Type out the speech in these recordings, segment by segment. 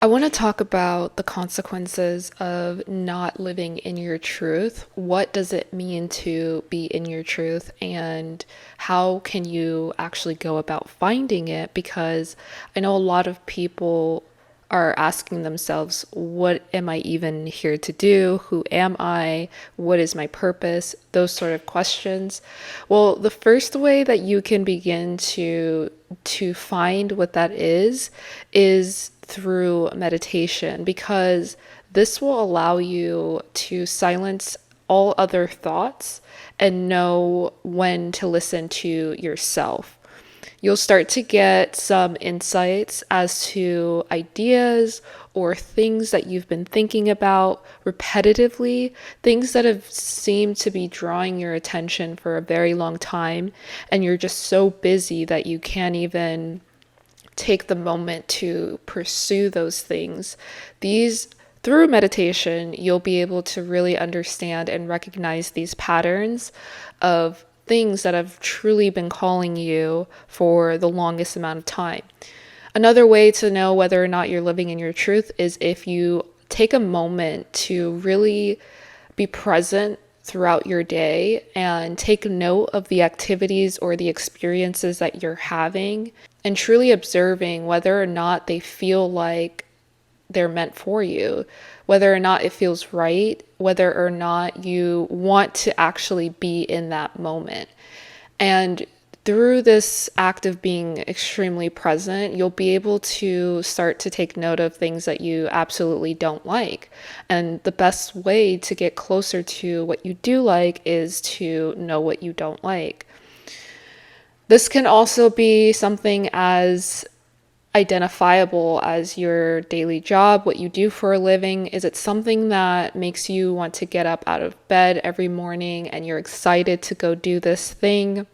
I want to talk about the consequences of not living in your truth. What does it mean to be in your truth, and how can you actually go about finding it? Because I know a lot of people are asking themselves, what am I even here to do? Who am I? What is my purpose? Those sort of questions. Well, the first way that you can begin to find what that is through meditation, because this will allow you to silence all other thoughts and know when to listen to yourself. You'll start to get some insights as to ideas or things that you've been thinking about repetitively, things that have seemed to be drawing your attention for a very long time, and you're just so busy that you can't even take the moment to pursue those things. These Through meditation, you'll be able to really understand and recognize these patterns of things that have truly been calling you for the longest amount of time. Another way to know whether or not you're living in your truth is if you take a moment to really be present throughout your day and take note of the activities or the experiences that you're having and truly observing whether or not they feel like they're meant for you, whether or not it feels right, whether or not you want to actually be in that moment. And through this act of being extremely present, you'll be able to start to take note of things that you absolutely don't like. And the best way to get closer to what you do like is to know what you don't like. This can also be something as identifiable as your daily job, what you do for a living. Is it something that makes you want to get up out of bed every morning and you're excited to go do this thing?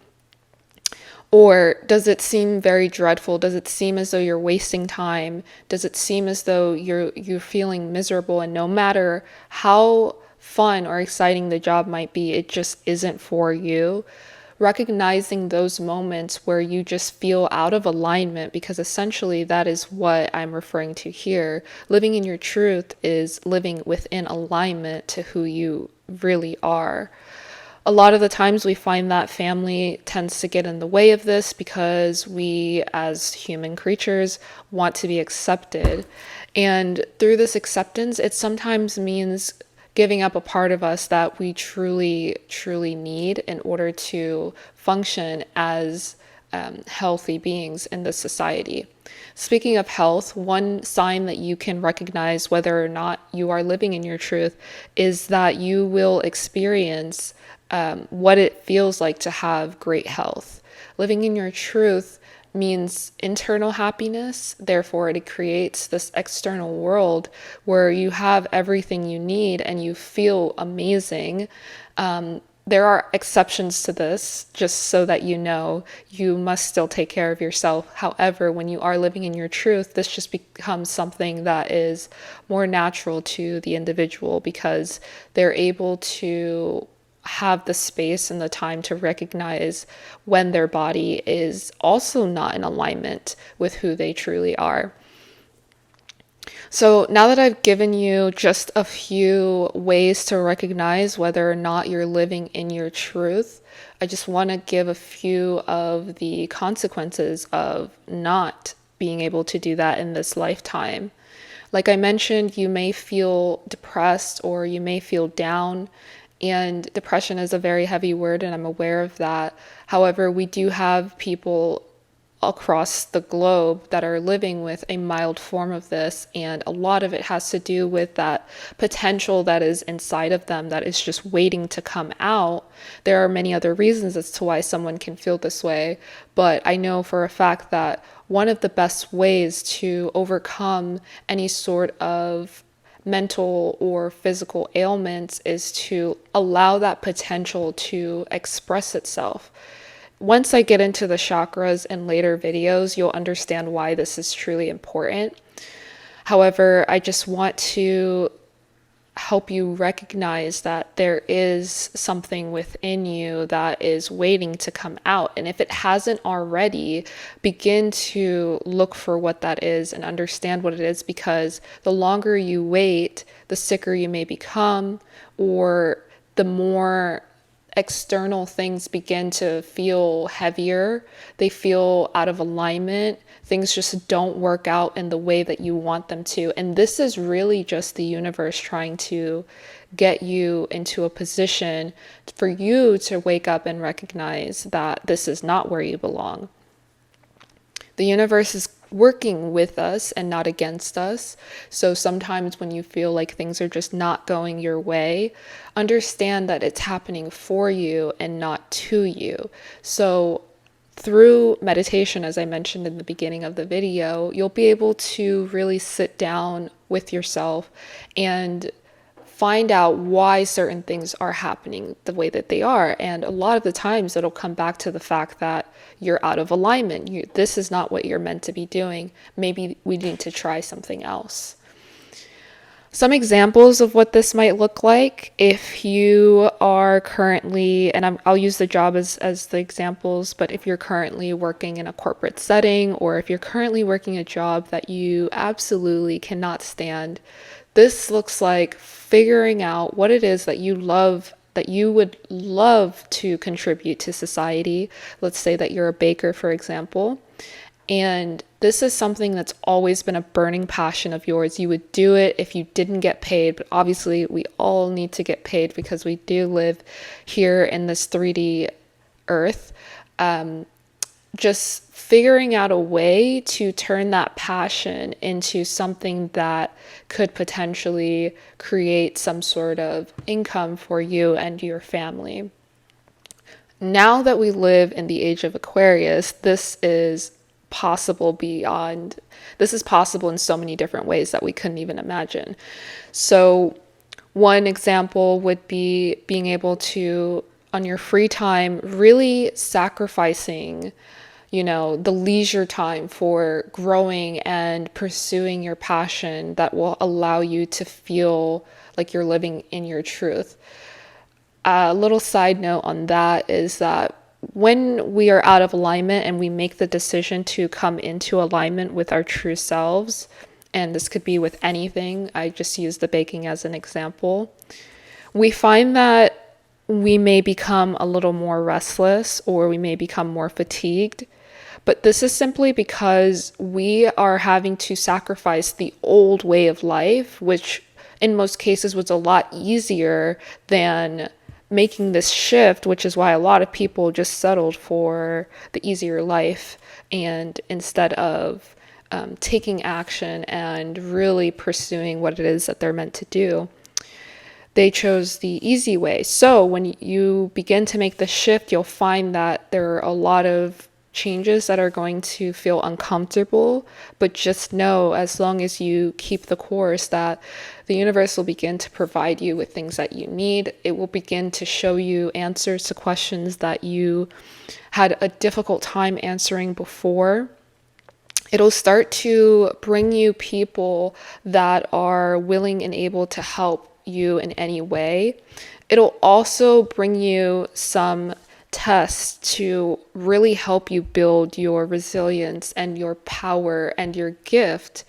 Or does it seem very dreadful? Does it seem as though you're wasting time? Does it seem as though you're feeling miserable, and no matter how fun or exciting the job might be, it just isn't for you? Recognizing those moments where you just feel out of alignment, because essentially that is what I'm referring to here. Living in your truth is living within alignment to who you really are. A lot of the times we find that family tends to get in the way of this because we, as human creatures, want to be accepted. And through this acceptance, it sometimes means giving up a part of us that we truly, truly need in order to function as healthy beings in this society. Speaking of health, one sign that you can recognize whether or not you are living in your truth is that you will experience what it feels like to have great health. Living in your truth means internal happiness. Therefore, it creates this external world where you have everything you need and you feel amazing. There are exceptions to this, just so that you know. You must still take care of yourself. However, when you are living in your truth, this just becomes something that is more natural to the individual because they're able to have the space and the time to recognize when their body is also not in alignment with who they truly are. So now that I've given you just a few ways to recognize whether or not you're living in your truth, I just want to give a few of the consequences of not being able to do that in this lifetime. Like I mentioned, you may feel depressed or you may feel down, and depression is a very heavy word, and I'm aware of that. However, we do have people across the globe that are living with a mild form of this, and a lot of it has to do with that potential that is inside of them that is just waiting to come out. There are many other reasons as to why someone can feel this way, but I know for a fact that one of the best ways to overcome any sort of mental or physical ailments is to allow that potential to express itself. Once I get into the chakras in later videos, you'll understand why this is truly important. However, I just want to help you recognize that there is something within you that is waiting to come out. And if it hasn't already, begin to look for what that is and understand what it is, because the longer you wait, the sicker you may become, or the more external things begin to feel heavier, they feel out of alignment, things just don't work out in the way that you want them to. And this is really just the universe trying to get you into a position for you to wake up and recognize that this is not where you belong. The universe is working with us and not against us. So sometimes when you feel like things are just not going your way, understand that it's happening for you and not to you. So through meditation, as I mentioned in the beginning of the video, you'll be able to really sit down with yourself and find out why certain things are happening the way that they are. And a lot of the times it'll come back to the fact that you're out of alignment. This is not what you're meant to be doing. Maybe we need to try something else. Some examples of what this might look like if you are currently, and I'll use the job as the examples, but if you're currently working in a corporate setting, or if you're currently working a job that you absolutely cannot stand, this looks like figuring out what it is that you love, that you would love to contribute to society. Let's say that you're a baker, for example, and this is something that's always been a burning passion of yours. You would do it if you didn't get paid, but obviously we all need to get paid because we do live here in this 3D earth. Just figuring out a way to turn that passion into something that could potentially create some sort of income for you and your family. Now that we live in the age of Aquarius, this is possible in so many different ways that we couldn't even imagine. So one example would be being able to, on your free time, really sacrificing the leisure time for growing and pursuing your passion that will allow you to feel like you're living in your truth. A little side note on that is that when we are out of alignment and we make the decision to come into alignment with our true selves, and this could be with anything, I just use the baking as an example, we find that we may become a little more restless, or we may become more fatigued. But this is simply because we are having to sacrifice the old way of life, which in most cases was a lot easier than making this shift, which is why a lot of people just settled for the easier life. And instead of taking action and really pursuing what it is that they're meant to do, they chose the easy way. So when you begin to make the shift, you'll find that there are a lot of changes that are going to feel uncomfortable, but just know, as long as you keep the course, that the universe will begin to provide you with things that you need. It will begin to show you answers to questions that you had a difficult time answering before. It'll start to bring you people that are willing and able to help you in any way. It'll also bring you some tests to really help you build your resilience and your power and your gift,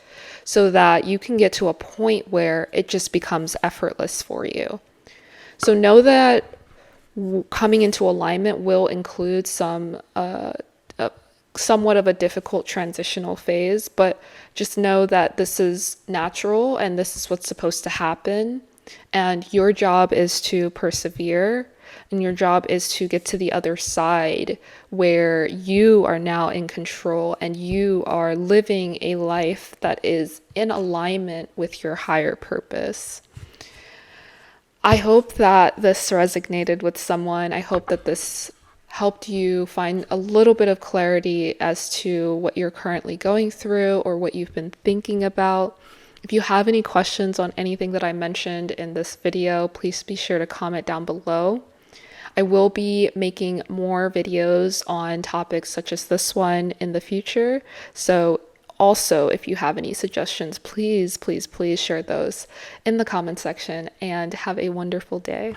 so that you can get to a point where it just becomes effortless for you. So know that coming into alignment will include somewhat of a difficult transitional phase, but just know that this is natural and this is what's supposed to happen. And your job is to persevere, and your job is to get to the other side where you are now in control and you are living a life that is in alignment with your higher purpose. I hope that this resonated with someone. I hope that this helped you find a little bit of clarity as to what you're currently going through or what you've been thinking about. If you have any questions on anything that I mentioned in this video, please be sure to comment down below. I will be making more videos on topics such as this one in the future. So Also, if you have any suggestions, please, please, please share those in the comment section and have a wonderful day.